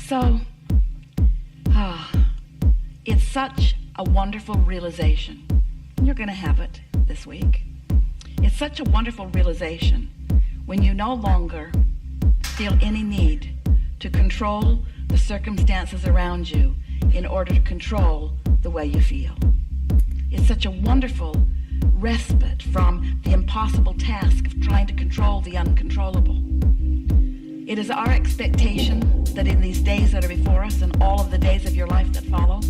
So, it's such a wonderful realization. You're going to have it this week. It's such a wonderful realization when you no longer feel any need to control the circumstances around you in order to control the way you feel. It's such a wonderful respite from the impossible task of trying to control the uncontrollable. It is our expectation that in these days that are before us and all of the days of your life that follow,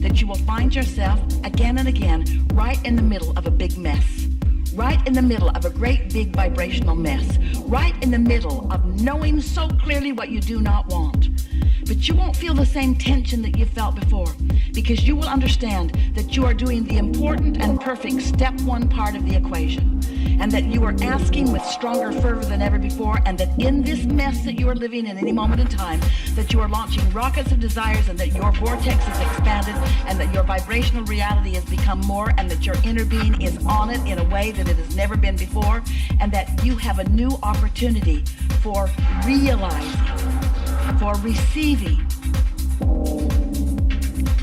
that you will find yourself again and again right in the middle of a big mess, right in the middle of a great big vibrational mess, right in the middle of knowing so clearly what you do not want. But you won't feel the same tension that you felt before, because you will understand that you are doing the important and perfect step one part of the equation, and that you are asking with stronger fervor than ever before, and that in this mess that you are living in any moment in time, that you are launching rockets of desires, and that your vortex is expanded, and that your vibrational reality has become more, and that your inner being is on it in a way that it has never been before, and that you have a new opportunity for realizing, for receiving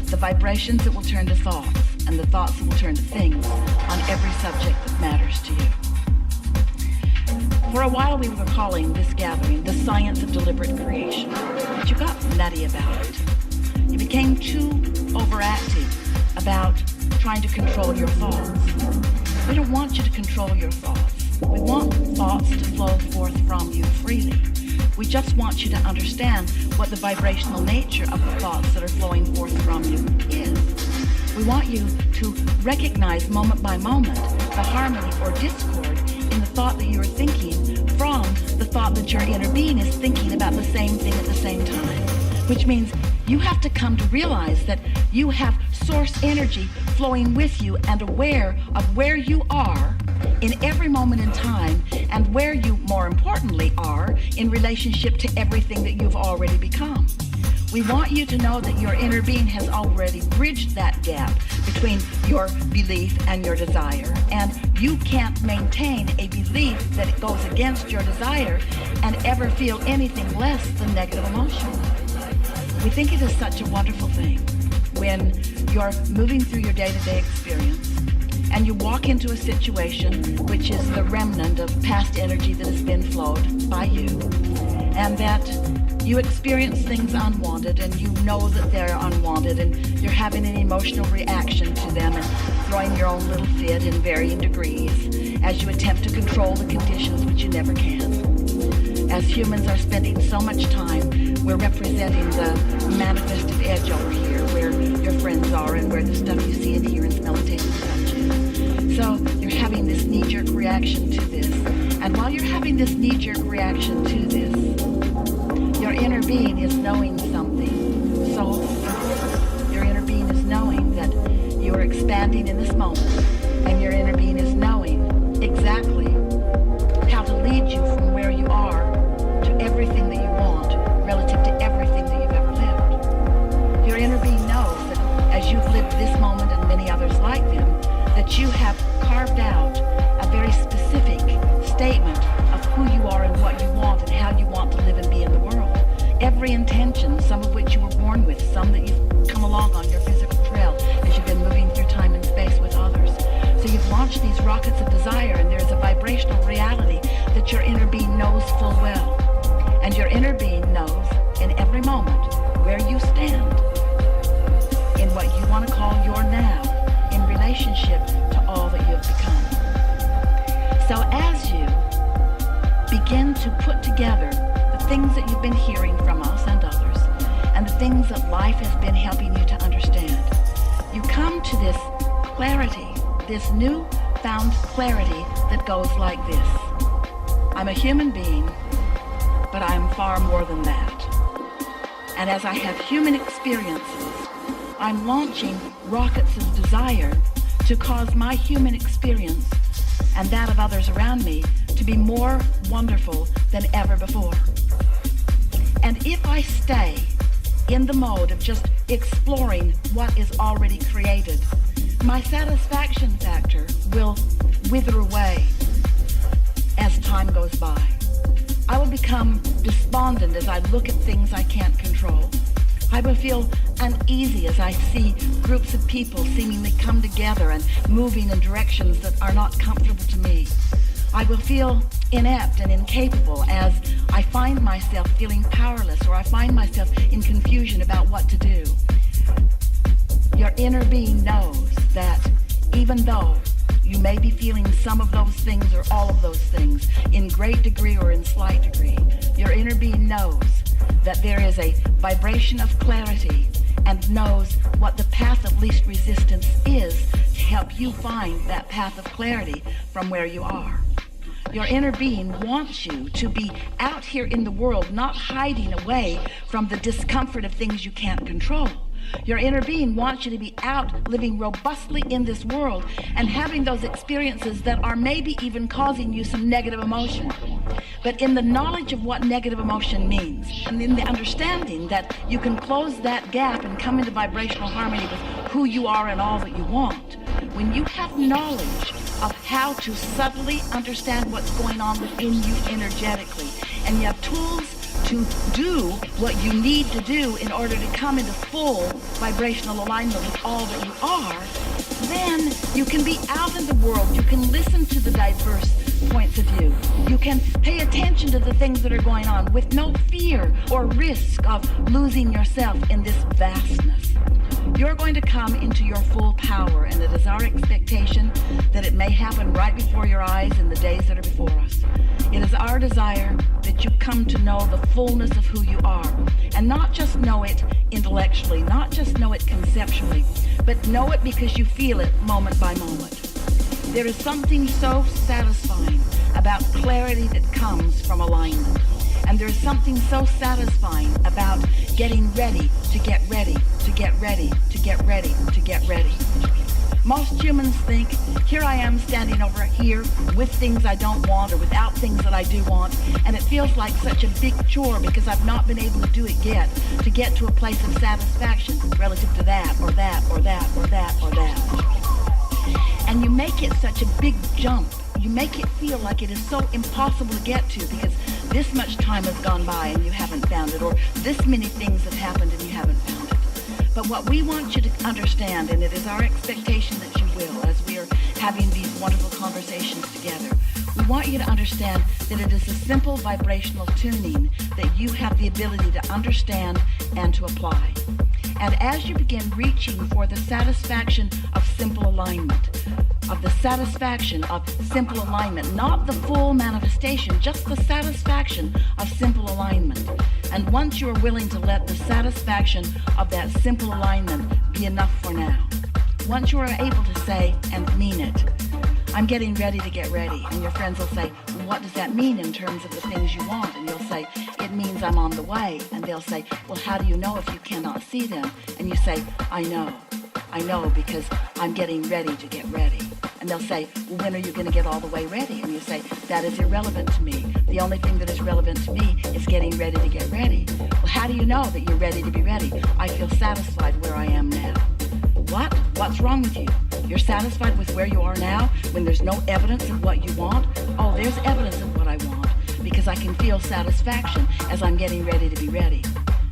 the vibrations that will turn to thoughts, and the thoughts that will turn to things on every subject that matters to you. For a while we were calling this gathering the science of deliberate creation, but you got nutty about it. You became too overactive about trying to control your thoughts. We don't want you to control your thoughts. We want thoughts to flow forth from you freely. We just want you to understand what the vibrational nature of the thoughts that are flowing forth from you is. We want you to recognize moment by moment the harmony or discord in the thought that you are thinking from the thought that your inner being is thinking about the same thing at the same time. Which means you have to come to realize that you have source energy flowing with you and aware of where you are in every moment in time, and where you, more importantly, are in relationship to everything that you've already become. We want you to know that your inner being has already bridged that gap between your belief and your desire, and you can't maintain a belief that it goes against your desire and ever feel anything less than negative emotion. We think it is such a wonderful thing when you're moving through your day-to-day experience and you walk into a situation which is the remnant of past energy that has been flowed by you, and that you experience things unwanted, and you know that they're unwanted, and you're having an emotional reaction to them and throwing your own little fit in varying degrees as you attempt to control the conditions, which you never can. As humans are spending so much time, we're representing the manifested edge over here, where your friends are and where the stuff you see and hear and smell and taste and touch is. So you're having this knee-jerk reaction to this. And while you're having this knee-jerk reaction to this, your inner being is knowing something. So your inner being is knowing that you are expanding in this moment, and your inner being is knowing exactly how to lead you from where you are to everything that you want relative to everything that you've ever lived. Your inner being knows that as you've lived this moment and many others like them, that you have carved out a very specific statement of who you are and what you want and how you want to live and be in the world. Every intention, some of which you were born with, some that you've come along on your physical trail as you've been moving through time and space with others. So you've launched these rockets of desire, and there's a vibrational reality that your inner being knows full well. And your inner being knows in every moment where you stand in what you want to call your now in relationship to all that you have become. So as you begin to put together the things that you've been hearing from us and others, and the things that life has been helping you to understand, you come to this clarity, this newfound clarity that goes like this. I'm a human being, but I'm far more than that. And as I have human experiences, I'm launching rockets of desire to cause my human experience and that of others around me to be more wonderful than ever before. And if I stay in the mode of just exploring what is already created, my satisfaction factor will wither away as time goes by. I will become despondent as I look at things I can't control. I will feel uneasy as I see groups of people seemingly come together and moving in directions that are not comfortable to me. I will feel inept and incapable as I find myself feeling powerless, or I find myself in confusion about what to do. Your inner being knows that even though you may be feeling some of those things or all of those things in great degree or in slight degree, your inner being knows that there is a vibration of clarity and knows what the path of least resistance is to help you find that path of clarity from where you are. Your inner being wants you to be out here in the world, not hiding away from the discomfort of things you can't control. Your inner being wants you to be out living robustly in this world and having those experiences that are maybe even causing you some negative emotion. But in the knowledge of what negative emotion means, and in the understanding that you can close that gap and come into vibrational harmony with who you are and all that you want, when you have knowledge of how to subtly understand what's going on within you energetically, and you have tools to do what you need to do in order to come into full vibrational alignment with all that you are, then you can be out in the world. You can listen to the diverse points of view. You can pay attention to the things that are going on with no fear or risk of losing yourself in this vastness. You're going to come into your full power, and it is our expectation that it may happen right before your eyes in the days that are before us. It is our desire that you come to know the fullness of who you are, and not just know it intellectually, not just know it conceptually, but know it because you feel it moment by moment. There is something so satisfying about clarity that comes from alignment. And there's something so satisfying about getting ready to get ready, to get ready, to get ready, to get ready. Most humans think, here I am standing over here with things I don't want or without things that I do want, and it feels like such a big chore because I've not been able to do it yet, to get to a place of satisfaction relative to that or that or that or that or that. And you make it such a big jump. You make it feel like it is so impossible to get to because this much time has gone by and you haven't found it, or this many things have happened and you haven't found it. But what we want you to understand, and it is our expectation that you will as we are having these wonderful conversations together, we want you to understand that it is a simple vibrational tuning that you have the ability to understand and to apply. And as you begin reaching for the satisfaction of simple alignment, of the satisfaction of simple alignment, not the full manifestation, just the satisfaction of simple alignment. And once you are willing to let the satisfaction of that simple alignment be enough for now, once you are able to say and mean it, I'm getting ready to get ready. And your friends will say, well, what does that mean in terms of the things you want? And you'll say, it means I'm on the way. And they'll say, well, how do you know if you cannot see them? And you say, I know because I'm getting ready to get ready. And they'll say, well, when are you going to get all the way ready? And you say, that is irrelevant to me. The only thing that is relevant to me is getting ready to get ready. Well, how do you know that you're ready to be ready? I feel satisfied where I am now. What? What's wrong with you? You're satisfied with where you are now when there's no evidence of what you want? Oh, there's evidence of what I want because I can feel satisfaction as I'm getting ready to be ready.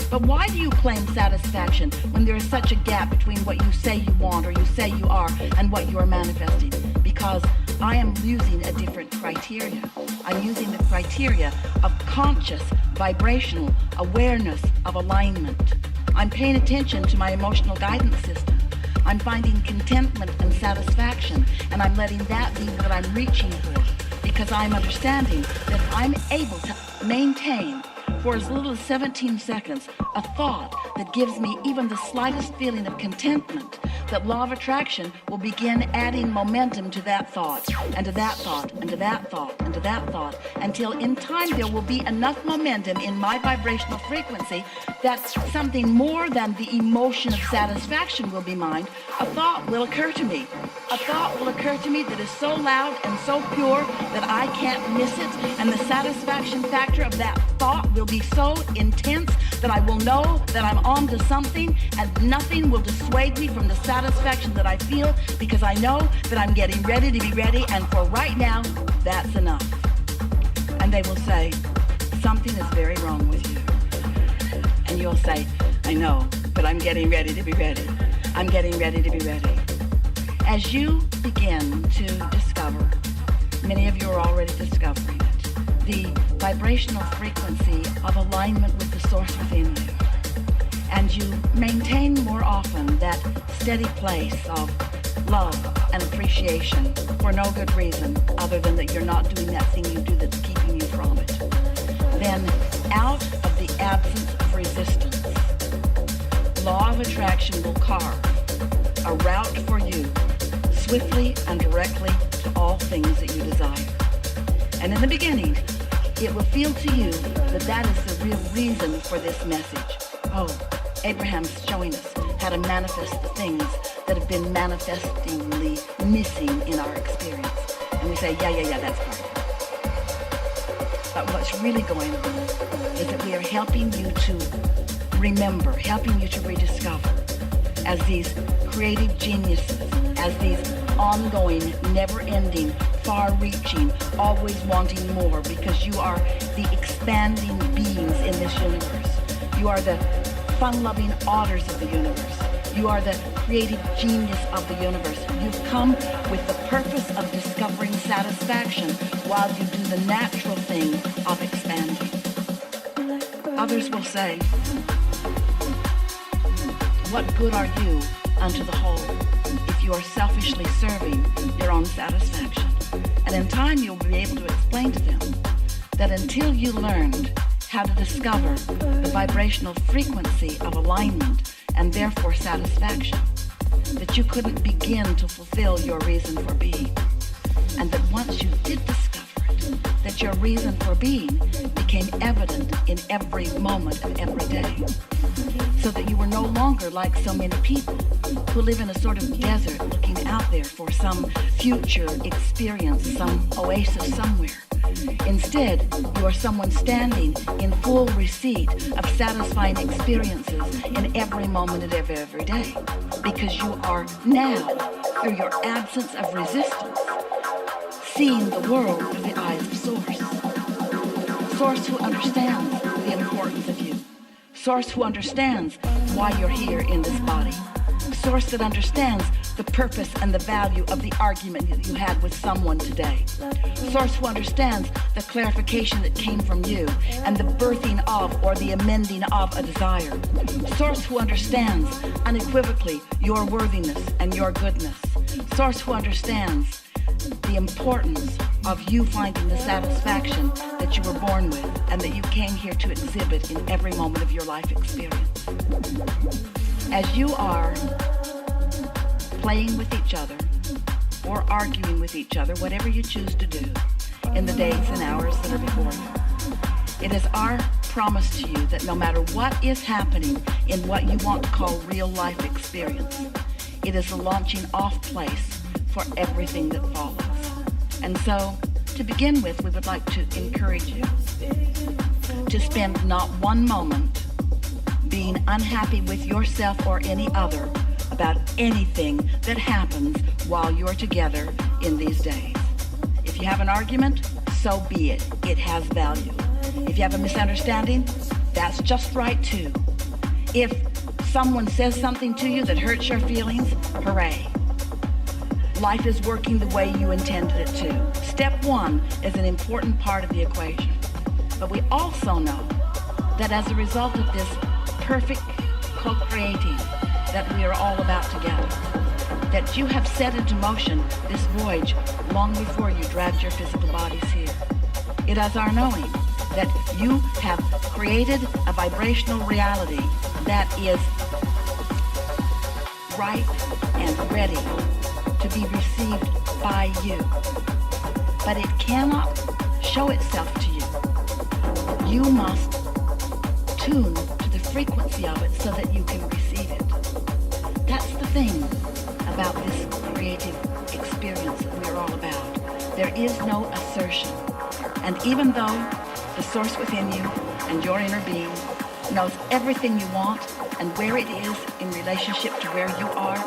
But why do you claim satisfaction when there is such a gap between what you say you want or you say you are and what you are manifesting? Because I am using a different criteria. I'm using the criteria of conscious, vibrational awareness of alignment. I'm paying attention to my emotional guidance system. I'm finding contentment and satisfaction, and I'm letting that be what I'm reaching for because I'm understanding that I'm able to maintain for as little as 17 seconds a thought that gives me even the slightest feeling of contentment, that law of attraction will begin adding momentum to that thought and to that thought and to that thought and to that thought until in time there will be enough momentum in my vibrational frequency that something more than the emotion of satisfaction will be mine. A thought will occur to me. A thought will occur to me that is so loud and so pure that I can't miss it, and the satisfaction factor of that thought will be so intense that I will know that I'm on to something, and nothing will dissuade me from the satisfaction that I feel because I know that I'm getting ready to be ready, and for right now, that's enough. And they will say, something is very wrong with you. And you'll say, I know, but I'm getting ready to be ready. I'm getting ready to be ready. As you begin to discover, many of you are already discovering it, the vibrational frequency of alignment with the source within you. And you maintain more often that steady place of love and appreciation for no good reason other than that you're not doing that thing you do that's keeping you from it. Then out of the absence of resistance, law of attraction will carve a route for you swiftly and directly to all things that you desire. And in the beginning, it will feel to you that that is the real reason for this message. Oh, Abraham's showing us how to manifest the things that have been manifestingly missing in our experience. And we say, yeah, that's part of it. But what's really going on is that we are helping you to remember, helping you to rediscover as these creative geniuses, as these ongoing, never-ending, far-reaching, always wanting more, because you are the expanding beings in this universe. You are the fun-loving otters of the universe. You are the creative genius of the universe. You've come with the purpose of discovering satisfaction while you do the natural thing of expanding. Others will say, what good are you unto the whole if you are selfishly serving your own satisfaction? And in time you'll be able to explain to them that until you learned how to discover the vibrational frequency of alignment and therefore satisfaction, that you couldn't begin to fulfill your reason for being. And that once you did discover it, that your reason for being became evident in every moment of every day. So that you were no longer like so many people who live in a sort of desert looking out there for some future experience, some oasis somewhere. Instead, you are someone standing in full receipt of satisfying experiences in every moment of every day. Because you are now, through your absence of resistance, seeing the world through the eyes of Source. Source who understands the importance of you. Source who understands why you're here in this body. Source that understands the purpose and the value of the argument that you had with someone today. Source who understands the clarification that came from you and the birthing of or the amending of a desire. Source who understands unequivocally your worthiness and your goodness. Source who understands the importance of you finding the satisfaction that you were born with and that you came here to exhibit in every moment of your life experience. As you are playing with each other or arguing with each other, whatever you choose to do in the days and hours that are before you, it is our promise to you that no matter what is happening in what you want to call real life experience, it is the launching off place for everything that follows. And so, to begin with, we would like to encourage you to spend not one moment being unhappy with yourself or any other about anything that happens while you're together in these days. If you have an argument, so be it. It has value. If you have a misunderstanding, that's just right too. If someone says something to you that hurts your feelings, hooray. Life is working the way you intended it to. Step one is an important part of the equation. But we also know that as a result of this perfect co-creating that we are all about together, that you have set into motion this voyage long before you dragged your physical bodies here. It is our knowing that you have created a vibrational reality that is ripe and ready to be received by you. But it cannot show itself to you. You must tune to the frequency of it so that you can receive it. That's the thing about this creative experience that we're all about. There is no assertion. And even though the source within you and your inner being knows everything you want and where it is in relationship to where you are,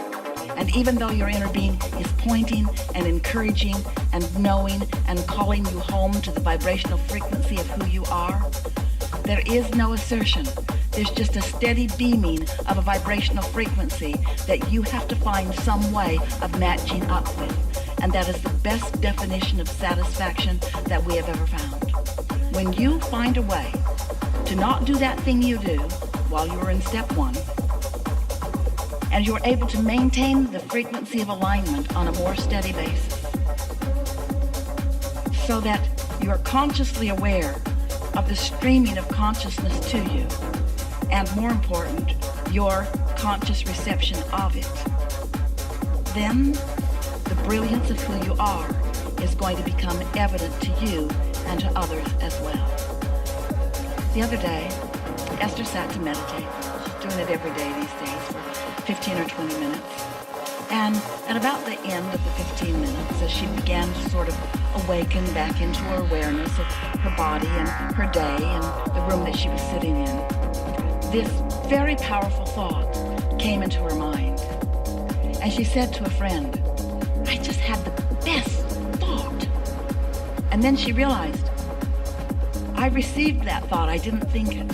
And even though your inner being is pointing and encouraging and knowing and calling you home to the vibrational frequency of who you are, there is no assertion. There's just a steady beaming of a vibrational frequency that you have to find some way of matching up with. And that is the best definition of satisfaction that we have ever found. When you find a way to not do that thing you do while you're in step one, and you're able to maintain the frequency of alignment on a more steady basis, so that you're consciously aware of the streaming of consciousness to you, and more important, your conscious reception of it, then the brilliance of who you are is going to become evident to you and to others as well. The other day, Esther sat to meditate. She's doing it every day these days for 15 or 20 minutes. And at about the end of the 15 minutes, as she began to sort of awaken back into her awareness of her body and her day and the room that she was sitting in, this very powerful thought came into her mind. And she said to a friend, I just had the best thought. And then she realized, I received that thought, I didn't think it.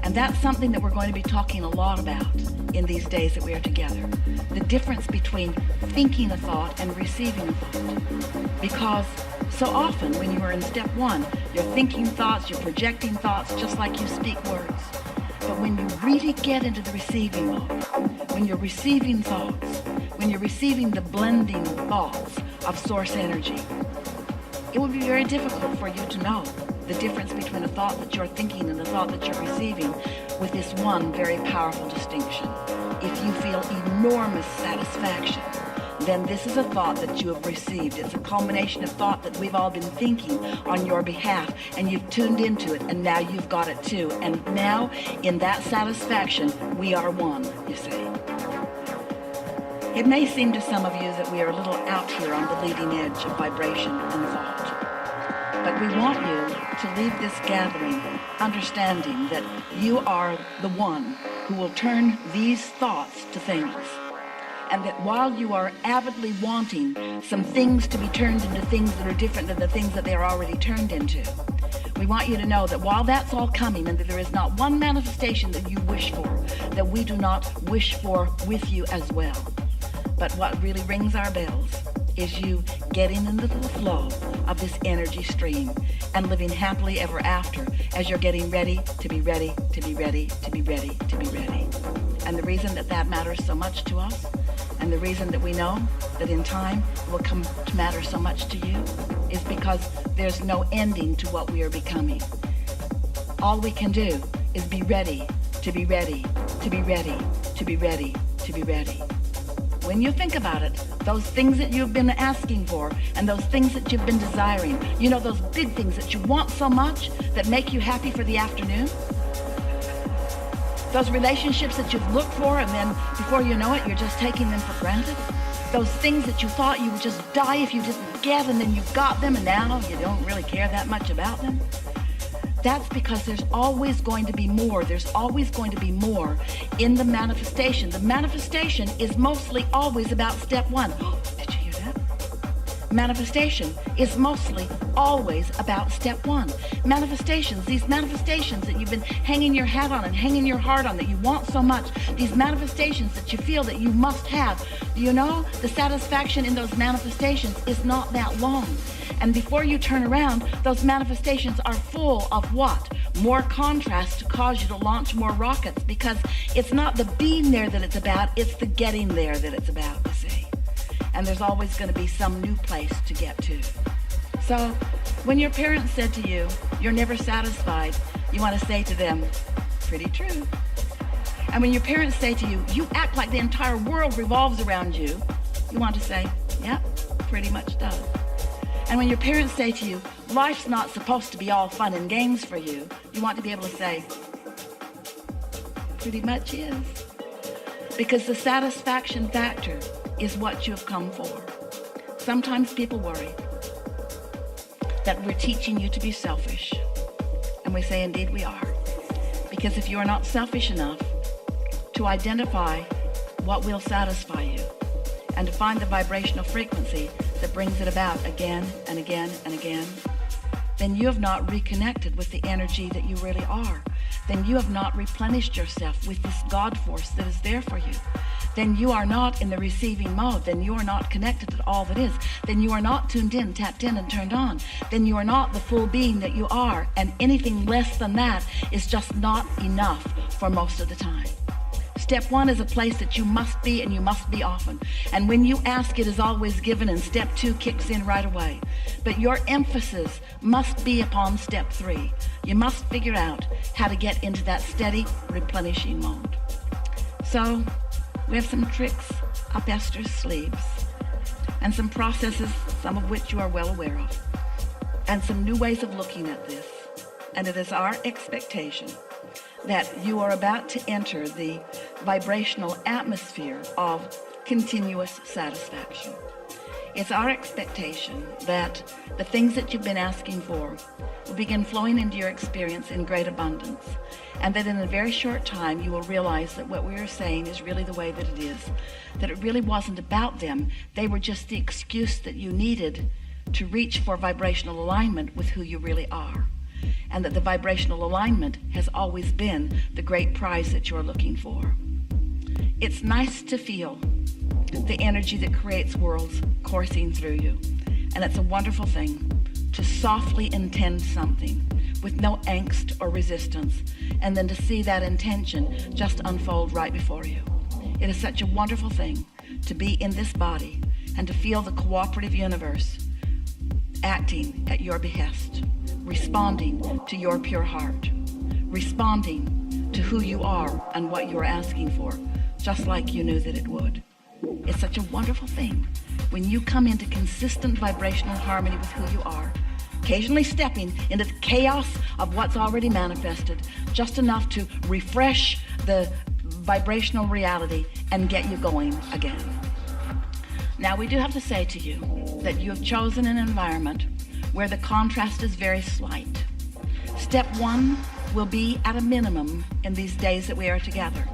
And that's something that we're going to be talking a lot about in these days that we are together. The difference between thinking a thought and receiving a thought. Because so often when you are in step one, you're thinking thoughts, you're projecting thoughts just like you speak words. But when you really get into the receiving mode, when you're receiving thoughts, when you're receiving the blending thoughts of source energy, it will be very difficult for you to know the difference between a thought that you're thinking and a thought that you're receiving, with this one very powerful distinction. If you feel enormous satisfaction, then this is a thought that you have received. It's a culmination of thought that we've all been thinking on your behalf, and you've tuned into it, and now you've got it too. And now, in that satisfaction, we are one, you see. It may seem to some of you that we are a little out here on the leading edge of vibration and thought. But we want you to leave this gathering understanding that you are the one who will turn these thoughts to things. And that while you are avidly wanting some things to be turned into things that are different than the things that they are already turned into, we want you to know that while that's all coming, and that there is not one manifestation that you wish for that we do not wish for with you as well. But what really rings our bells is you getting into the flow of this energy stream and living happily ever after as you're getting ready to be ready, to be ready, to be ready, to be ready. And the reason that that matters so much to us, and the reason that we know that in time it will come to matter so much to you, is because there's no ending to what we are becoming. All we can do is be ready, to be ready, to be ready, to be ready, to be ready. When you think about it, those things that you've been asking for and those things that you've been desiring, you know, those big things that you want so much that make you happy for the afternoon, those relationships that you've looked for and then before you know it, you're just taking them for granted, those things that you thought you would just die if you didn't get and then you got them and now you don't really care that much about them. That's because there's always going to be more. There's always going to be more in the manifestation. The manifestation is mostly always about step one. Did you hear that? Manifestation is mostly always about step one. Manifestations, these manifestations that you've been hanging your hat on and hanging your heart on that you want so much, these manifestations that you feel that you must have, do you know the satisfaction in those manifestations is not that long? And before you turn around, those manifestations are full of what? More contrast to cause you to launch more rockets, because it's not the being there that it's about, it's the getting there that it's about, you see. And there's always going to be some new place to get to. So when your parents said to you, you're never satisfied, you want to say to them, pretty true. And when your parents say to you, you act like the entire world revolves around you, you want to say, yeah, pretty much does. And when your parents say to you, life's not supposed to be all fun and games for you, you want to be able to say, pretty much is. Because the satisfaction factor is what you have come for. Sometimes people worry that we're teaching you to be selfish. And we say, indeed we are. Because if you are not selfish enough to identify what will satisfy you, and to find the vibrational frequency that brings it about again and again and again, then you have not reconnected with the energy that you really are. Then you have not replenished yourself with this God force that is there for you. Then you are not in the receiving mode. Then you are not connected to all that is. Then you are not tuned in, tapped in, and turned on. Then you are not the full being that you are. And anything less than that is just not enough for most of the time. Step one is a place that you must be, and you must be often. And when you ask, it is always given, and step two kicks in right away. But your emphasis must be upon step three. You must figure out how to get into that steady, replenishing mode. So we have some tricks up Esther's sleeves, and some processes, some of which you are well aware of, and some new ways of looking at this. And it is our expectation that you are about to enter the vibrational atmosphere of continuous satisfaction. It's our expectation that the things that you've been asking for will begin flowing into your experience in great abundance, and that in a very short time you will realize that what we are saying is really the way that it is, that it really wasn't about them. They were just the excuse that you needed to reach for vibrational alignment with who you really are, and that the vibrational alignment has always been the great prize that you're looking for. It's nice to feel the energy that creates worlds coursing through you, and it's a wonderful thing to softly intend something with no angst or resistance, and then to see that intention just unfold right before you. It is such a wonderful thing to be in this body and to feel the cooperative universe acting at your behest, responding to your pure heart, responding to who you are and what you are asking for, just like you knew that it would. It's such a wonderful thing when you come into consistent vibrational harmony with who you are, occasionally stepping into the chaos of what's already manifested, just enough to refresh the vibrational reality and get you going again. Now, we do have to say to you that you have chosen an environment where the contrast is very slight. Step one will be at a minimum in these days that we are together.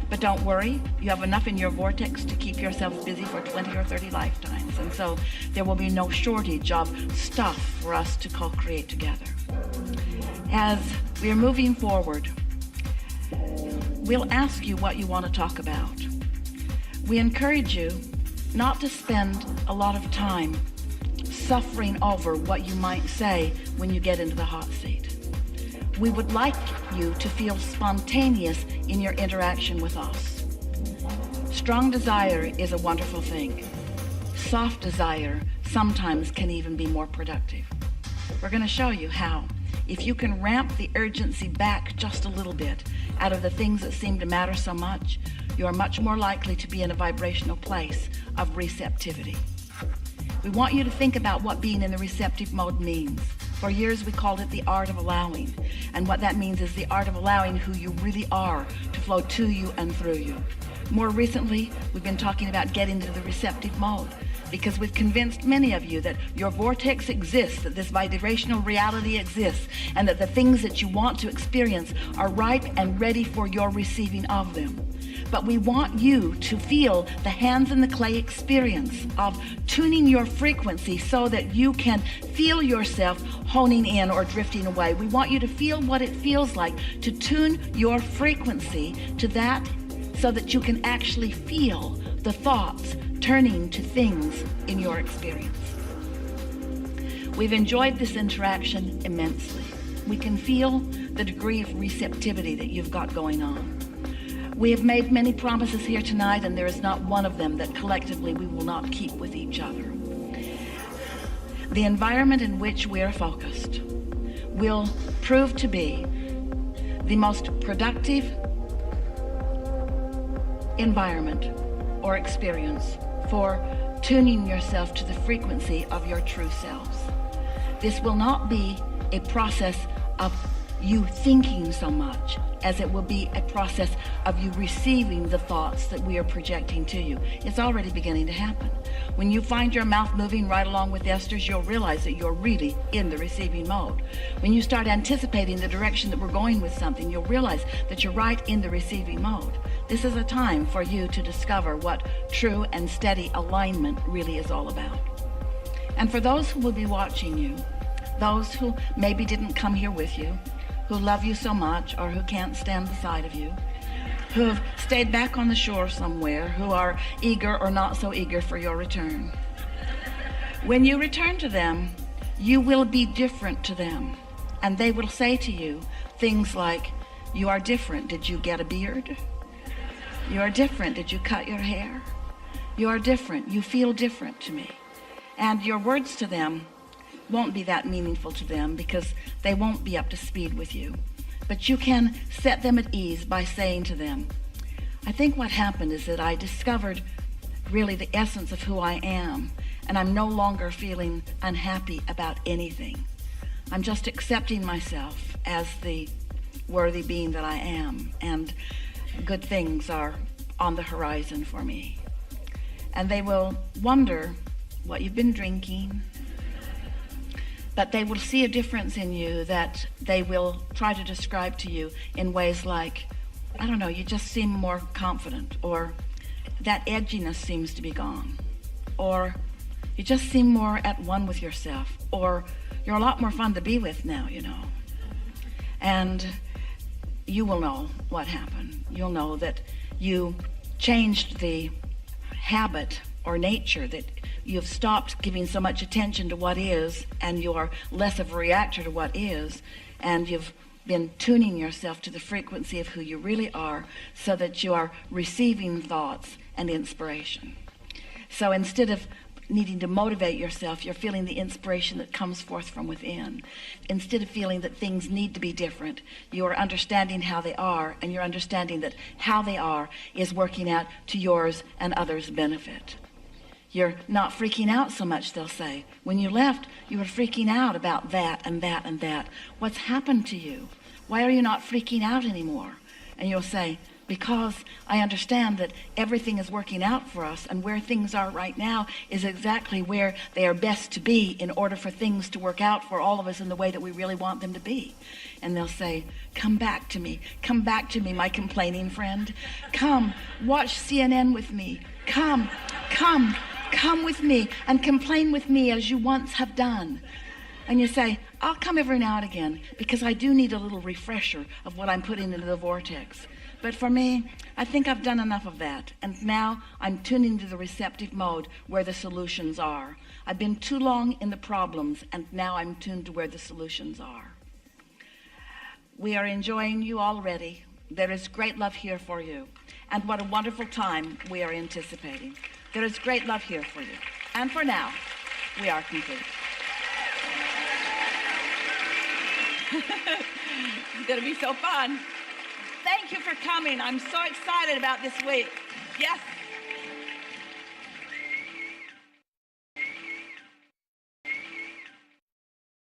But don't worry, you have enough in your vortex to keep yourselves busy for 20 or 30 lifetimes. And so there will be no shortage of stuff for us to co-create together. As we are moving forward, we'll ask you what you want to talk about. We encourage you not to spend a lot of time suffering over what you might say when you get into the hot seat. We would like you to feel spontaneous in your interaction with us. Strong desire is a wonderful thing. Soft desire sometimes can even be more productive. We're going to show you how. If you can ramp the urgency back just a little bit out of the things that seem to matter so much, you are much more likely to be in a vibrational place of receptivity. We want you to think about what being in the receptive mode means. For years we called it the art of allowing, and what that means is the art of allowing who you really are to flow to you and through you. More recently, we've been talking about getting into the receptive mode, because we've convinced many of you that your vortex exists, that this vibrational reality exists, and that the things that you want to experience are ripe and ready for your receiving of them. But we want you to feel the hands in the clay experience of tuning your frequency so that you can feel yourself honing in or drifting away. We want you to feel what it feels like to tune your frequency to that so that you can actually feel the thoughts turning to things in your experience. We've enjoyed this interaction immensely. We can feel the degree of receptivity that you've got going on. We have made many promises here tonight, and there is not one of them that collectively we will not keep with each other. The environment in which we are focused will prove to be the most productive environment or experience for tuning yourself to the frequency of your true selves. This will not be a process of you thinking so much as it will be a process of you receiving the thoughts that we are projecting to you. It's already beginning to happen. When you find your mouth moving right along with Esther's, you'll realize that you're really in the receiving mode. When you start anticipating the direction that we're going with something, you'll realize that you're right in the receiving mode. This is a time for you to discover what true and steady alignment really is all about. And for those who will be watching you, those who maybe didn't come here with you, who love you so much or who can't stand the sight of you, who have stayed back on the shore somewhere, who are eager or not so eager for your return. When you return to them, you will be different to them. And they will say to you things like, you are different. Did you get a beard? You are different. Did you cut your hair? You are different. You feel different to me. And your words to them won't be that meaningful to them because they won't be up to speed with you. But you can set them at ease by saying to them, I think what happened is that I discovered really the essence of who I am, and I'm no longer feeling unhappy about anything. I'm just accepting myself as the worthy being that I am, and good things are on the horizon for me. And they will wonder what you've been drinking, but they will see a difference in you that they will try to describe to you in ways like, I don't know, you just seem more confident, or that edginess seems to be gone, or you just seem more at one with yourself, or you're a lot more fun to be with now, you know. And you will know what happened. You'll know that you changed the habit or nature, that you've stopped giving so much attention to what is, and you're less of a reactor to what is, and you've been tuning yourself to the frequency of who you really are so that you are receiving thoughts and inspiration. So instead of needing to motivate yourself, you're feeling the inspiration that comes forth from within. Instead of feeling that things need to be different, you're understanding how they are, and you're understanding that how they are is working out to yours and others' benefit. You're not freaking out so much, they'll say. When you left, you were freaking out about that and that and that. What's happened to you? Why are you not freaking out anymore? And you'll say, because I understand that everything is working out for us, and where things are right now is exactly where they are best to be in order for things to work out for all of us in the way that we really want them to be. And they'll say, come back to me, my complaining friend. Come, watch CNN with me. Come with me and complain with me as you once have done. And you say, I'll come every now and again because I do need a little refresher of what I'm putting into the vortex. But for me, I think I've done enough of that. And now I'm tuning to the receptive mode where the solutions are. I've been too long in the problems, and now I'm tuned to where the solutions are. We are enjoying you already. There is great love here for you. And what a wonderful time we are anticipating. There is great love here for you. And for now, we are complete. It's going to be so fun. Thank you for coming. I'm so excited about this week. Yes.